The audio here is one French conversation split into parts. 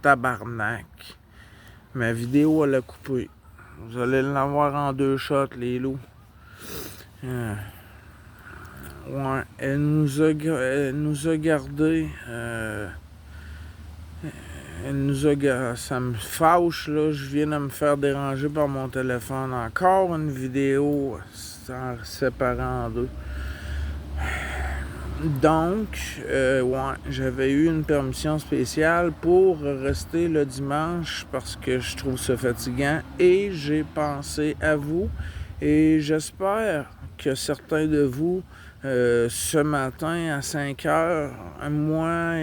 tabarnak. Ma vidéo, elle a coupé. Vous allez l'avoir en 2 shots, les loups. Ouais, elle nous a gardé. Ça me fâche, là. Je viens de me faire déranger par mon téléphone. Encore une vidéo séparée en 2. Donc, ouais, j'avais eu une permission spéciale pour rester le dimanche parce que je trouve ça fatigant et j'ai pensé à vous et j'espère que certains de vous, ce matin à 5 heures, moi,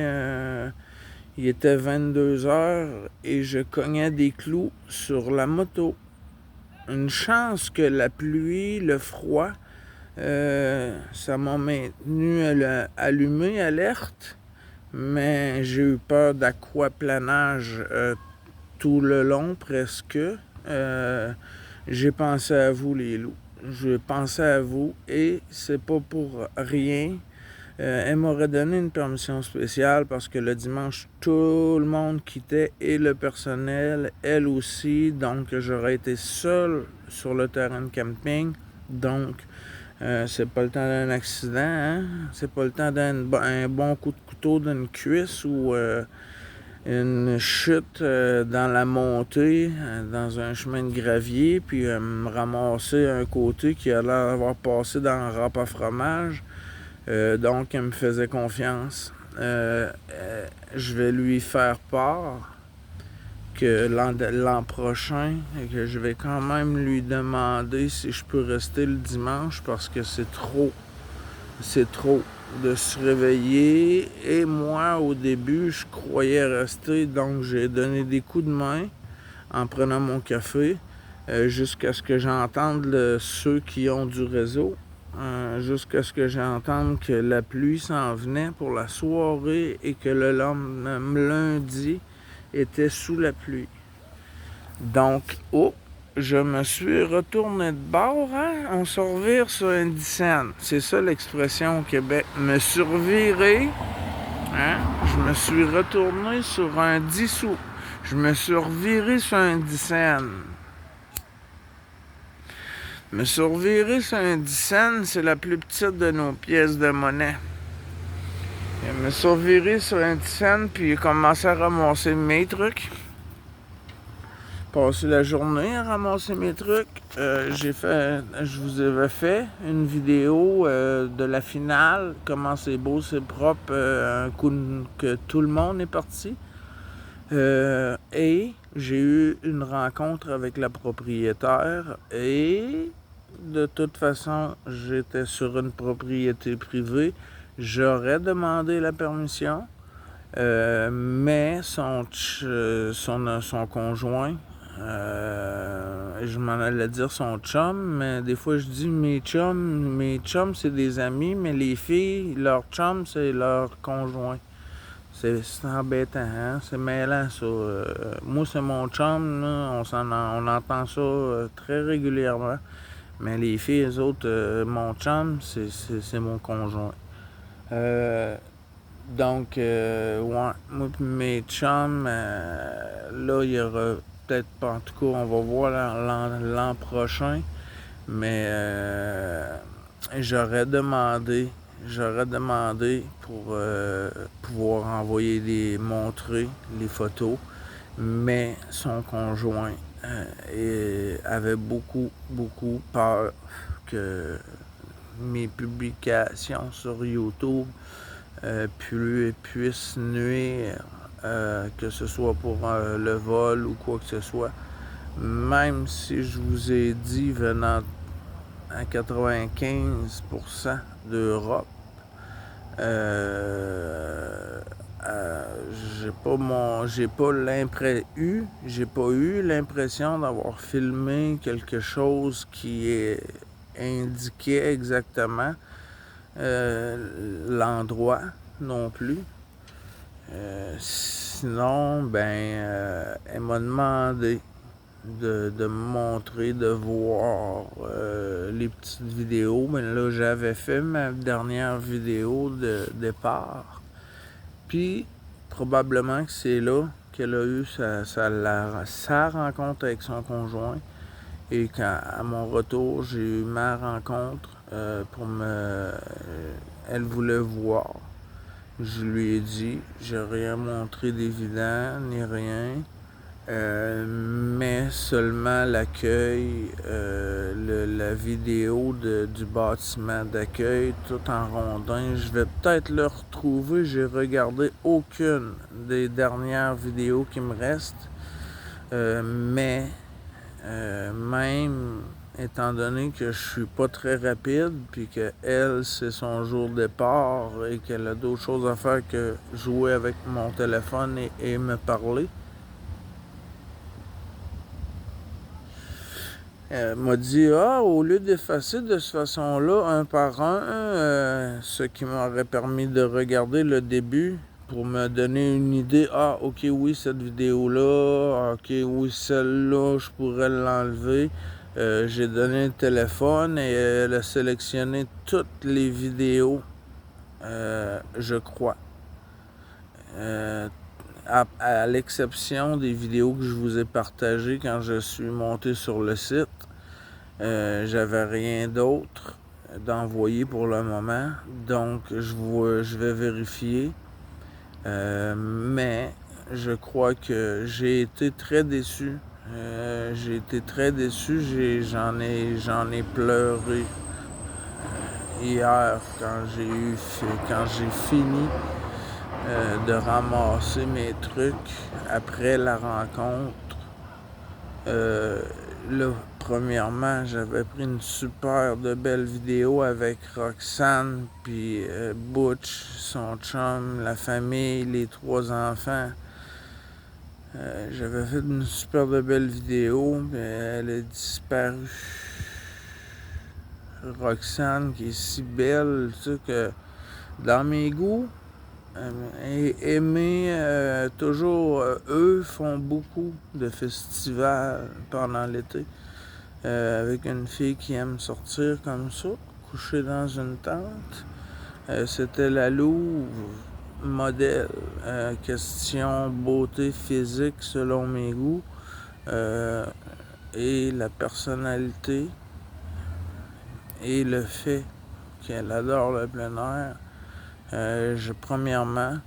il était 22 heures et je cognais des clous sur la moto. Une chance que la pluie, le froid, ça m'a maintenu allumé, alerte, mais j'ai eu peur d'aquaplanage tout le long presque. J'ai pensé à vous, les loups. J'ai pensé à vous et c'est pas pour rien. Elle m'aurait donné une permission spéciale parce que le dimanche, tout le monde quittait et le personnel, elle aussi. Donc, j'aurais été seul sur le terrain de camping. Donc, c'est pas le temps d'un accident, hein? C'est pas le temps d'un bon coup de couteau d'une cuisse ou une chute dans la montée, dans un chemin de gravier, puis me ramasser un côté qui a l'air d'avoir passé dans un râpe à fromage. Donc, elle me faisait confiance. Je vais lui faire part que l'an prochain, que je vais quand même lui demander si je peux rester le dimanche parce que c'est trop de se réveiller. Et moi, au début, je croyais rester, donc j'ai donné des coups de main en prenant mon café jusqu'à ce que j'entende ceux qui ont du réseau. Jusqu'à ce que j'entende que la pluie s'en venait pour la soirée et que le lundi était sous la pluie. Donc, je me suis retourné de bord, hein? On se revire sur un 10 cents. C'est ça l'expression au Québec. Me survirer, hein? Je me suis retourné sur un 10 sous. Je me suis reviré sur un 10 cents. Me survirer sur un 10 cents, c'est la plus petite de nos pièces de monnaie. Je me surviré sur un 10 cents, puis j'ai commencé à ramasser mes trucs. Passer la journée à ramasser mes trucs. Je vous avais fait une vidéo de la finale, comment c'est beau, c'est propre, un coup que tout le monde est parti. Et j'ai eu une rencontre avec la propriétaire et de toute façon, j'étais sur une propriété privée. J'aurais demandé la permission, mais son conjoint, je m'en allais dire son chum, mais des fois je dis mes chums c'est des amis, mais les filles, leur chum c'est leur conjoint. C'est embêtant, hein? C'est mêlant ça. Moi c'est mon chum, là, on entend ça très régulièrement. Mais les filles, les autres, mon chum, c'est mon conjoint. Donc, ouais, moi et mes chums, là, il y aura peut-être pas, en tout cas, on va voir l'an prochain, mais j'aurais demandé pour pouvoir montrer les photos, mais son conjoint avait beaucoup peur que mes publications sur YouTube puissent nuire, que ce soit pour le vol ou quoi que ce soit. Même si je vous ai dit venant à 95% d'Europe, j'ai pas eu l'impression d'avoir filmé quelque chose qui indiquait exactement l'endroit non plus. Sinon, elle m'a demandé de me montrer, de voir les petites vidéos. Mais là, j'avais fait ma dernière vidéo de départ. Puis, probablement que c'est là qu'elle a eu sa rencontre avec son conjoint. Et à mon retour, j'ai eu ma rencontre elle voulait voir. Je lui ai dit, j'ai rien montré d'évident, ni rien. Mais seulement l'accueil, la vidéo du bâtiment d'accueil, tout en rondin. Je vais peut-être le retrouver. J'ai regardé aucune des dernières vidéos qui me restent. Mais même étant donné que je suis pas très rapide, puis que elle, c'est son jour de départ et qu'elle a d'autres choses à faire que jouer avec mon téléphone et me parler, elle m'a dit, au lieu d'effacer de cette façon-là, un par un, ce qui m'aurait permis de regarder le début pour me donner une idée, ok, oui, cette vidéo-là, ok, oui, celle-là, je pourrais l'enlever. J'ai donné le téléphone et elle a sélectionné toutes les vidéos, je crois. À l'exception des vidéos que je vous ai partagées quand je suis monté sur le site. J'avais rien d'autre d'envoyer pour le moment, donc je vais vérifier. Mais je crois que j'ai été très déçu. J'en ai pleuré hier quand j'ai fini de ramasser mes trucs après la rencontre. Là, premièrement, j'avais pris une super de belle vidéo avec Roxane, puis Butch, son chum, la famille, les 3 enfants. J'avais fait une super de belle vidéo, mais elle a disparu. Roxane, qui est si belle, tu sais, que dans mes goûts, toujours, eux font beaucoup de festivals pendant l'été. Avec une fille qui aime sortir comme ça, coucher dans une tente. C'était la Louve, modèle, question beauté physique selon mes goûts, et la personnalité et le fait qu'elle adore le plein air. Premièrement,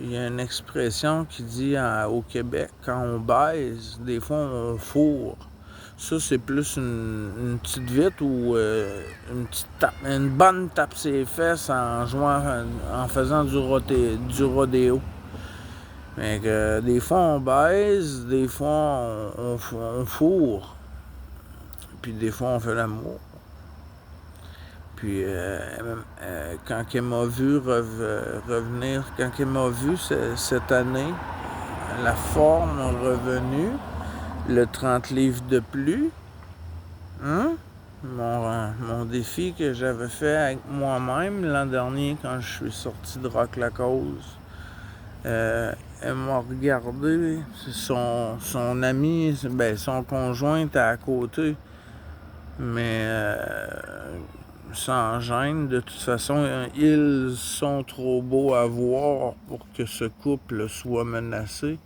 il y a une expression qui dit au Québec, quand on baise, des fois on fourre. Ça, c'est plus une petite vite ou une bonne tape ses fesses en faisant du rodéo. Mais que des fois on baise, des fois on fourre, puis des fois on fait l'amour. Puis quand elle m'a vu revenir, quand elle m'a vu cette année, la forme revenue, le 30 livres de plus, mon défi que j'avais fait avec moi-même l'an dernier quand je suis sorti de Rock la Cause, elle m'a regardé, son ami, son conjoint était à côté, mais sans gêne. De toute façon, ils sont trop beaux à voir pour que ce couple soit menacé.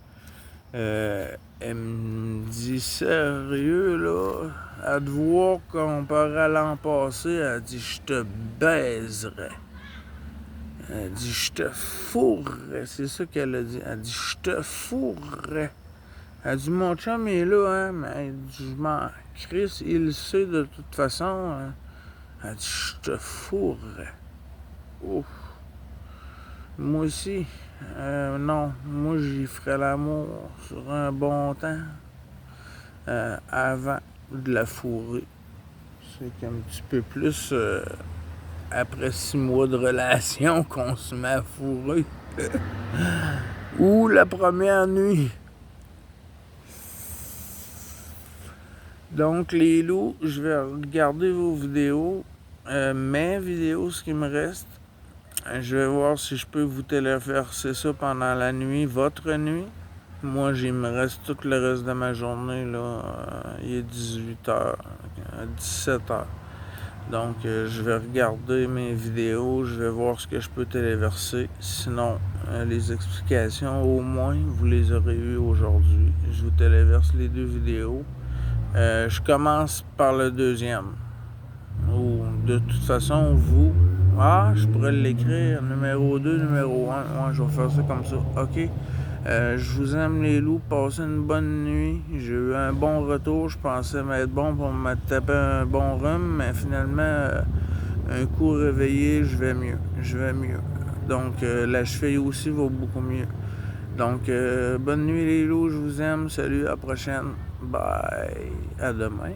Elle me dit, sérieux, là, à te voir comparé à l'an passé, elle dit, je te baiserais. Elle dit, je te fourrerais. C'est ça qu'elle a dit. Elle dit, je te fourrerais. Elle dit, mon chum est là, hein, mais elle dit, je m'en crisse, il le sait de toute façon. Hein. Elle dit, je te fourrerais. Ouf. Moi aussi. Non, moi j'y ferais l'amour sur un bon temps avant de la fourrer. C'est qu'un petit peu plus après 6 mois de relation qu'on se met à fourrer. Ou la première nuit. Donc les loups, je vais regarder vos vidéos, mes vidéos, ce qui me reste. Je vais voir si je peux vous téléverser ça pendant la nuit, votre nuit. Moi, il me reste tout le reste de ma journée, là. Il est 18h, 17h. Donc, je vais regarder mes vidéos, je vais voir ce que je peux téléverser. Sinon, les explications, au moins, vous les aurez eues aujourd'hui. Je vous téléverse les 2 vidéos. Je commence par le deuxième. Ou, de toute façon, vous... Ah, je pourrais l'écrire, numéro 2, numéro 1. Ouais, je vais faire ça comme ça. OK. Je vous aime les loups, passez une bonne nuit. J'ai eu un bon retour, je pensais m'être bon pour me taper un bon rhume, mais finalement, un coup réveillé, je vais mieux. Je vais mieux. Donc, la cheville aussi va beaucoup mieux. Donc, bonne nuit les loups, je vous aime. Salut, à la prochaine. Bye. À demain.